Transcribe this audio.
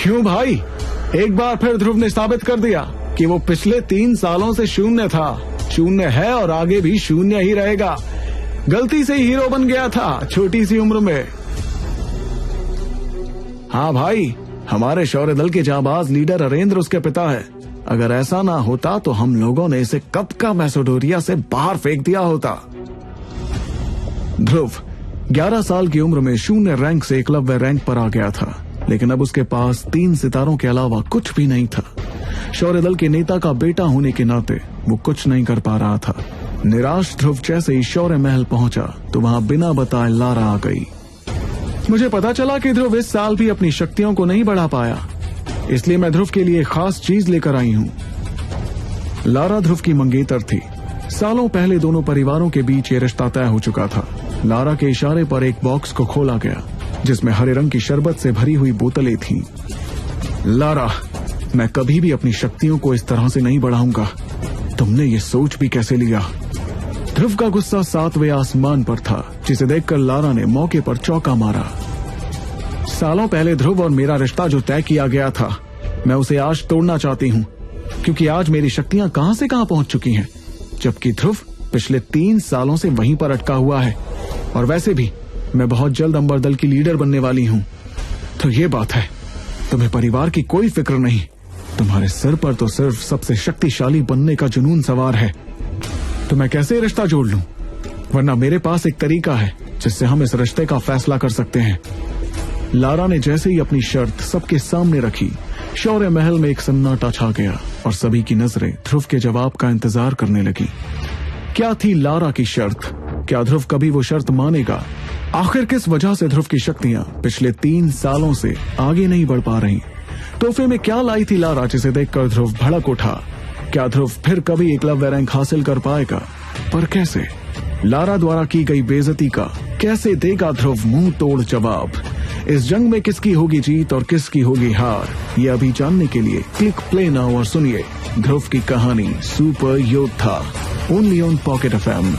क्यों भाई? एक बार फिर ध्रुव ने साबित कर दिया कि वो पिछले 3 सालों से शून्य था, शून्य है और आगे भी शून्य ही रहेगा। गलती से हीरो बन गया था छोटी सी उम्र में। हाँ भाई, हमारे शौर्य दल के जांबाज लीडर अरेंद्र उसके पिता है। अगर ऐसा ना होता तो हम लोगों ने इसे कब का मैसेडोरिया से बाहर फेंक दिया होता। ध्रुव 11 साल की उम्र में शून्य रैंक से एकलव्य रैंक पर आ गया था, लेकिन अब उसके पास 3 सितारों के अलावा कुछ भी नहीं था। शौर्य दल के नेता का बेटा होने के नाते वो कुछ नहीं कर पा रहा था। निराश ध्रुव जैसे ही शौर्य महल पहुंचा तो वहां बिना बताए लारा आ गई। मुझे पता चला कि ध्रुव इस साल भी अपनी शक्तियों को नहीं बढ़ा पाया, इसलिए मैं ध्रुव के लिए खास चीज लेकर आई हूँ। लारा ध्रुव की मंगेतर थी। सालों पहले दोनों परिवारों के बीच ये रिश्ता तय हो चुका था। लारा के इशारे पर एक बॉक्स को खोला गया जिसमें हरे रंग की शरबत से भरी हुई बोतलें थीं। लारा, मैं कभी भी अपनी शक्तियों को इस तरह से नहीं बढ़ाऊंगा। तुमने ये सोच भी कैसे लिया? ध्रुव का गुस्सा 7वें आसमान पर था, जिसे देखकर लारा ने मौके पर चौका मारा। सालों पहले ध्रुव और मेरा रिश्ता जो तय किया गया था, मैं उसे आज तोड़ना चाहती हूँ, क्योंकि आज मेरी शक्तियां कहां से कहां पहुंच चुकी हैं, जबकि ध्रुव पिछले 3 सालों से वहीं पर अटका हुआ है। और वैसे भी मैं बहुत जल्द अंबर दल की लीडर बनने वाली हूँ। तो ये बात है, तुम्हें परिवार की कोई फिक्र नहीं। तुम्हारे सिर पर तो सिर्फ सबसे शक्तिशाली बनने का जुनून सवार है। तो मैं कैसे रिश्ता जोड़ लूं? वरना मेरे पास एक तरीका है जिससे हम इस रिश्ते का फैसला कर सकते हैं। लारा ने जैसे ही अपनी शर्त सबके सामने रखी, शौर्य महल में एक सन्नाटा छा गया और सभी की नजरें ध्रुव के जवाब का इंतजार करने लगी। क्या थी लारा की शर्त? क्या ध्रुव कभी वो शर्त मानेगा? आखिर किस वजह से ध्रुव की शक्तियां पिछले 3 सालों से आगे नहीं बढ़ पा रही? तोहफे में क्या लाई थी लारा जिसे देखकर ध्रुव भड़क उठा? क्या ध्रुव फिर कभी एकलव्य रैंक हासिल कर पाएगा? पर कैसे? लारा द्वारा की गई बेइज्जती का कैसे देगा ध्रुव मुंह तोड़ जवाब? इस जंग में किसकी होगी जीत और किसकी होगी हार, ये अभी जानने के लिए क्लिक प्ले नाउ और सुनिए ध्रुव की कहानी सुपर योद्धा, ओनली ऑन पॉकेट FM।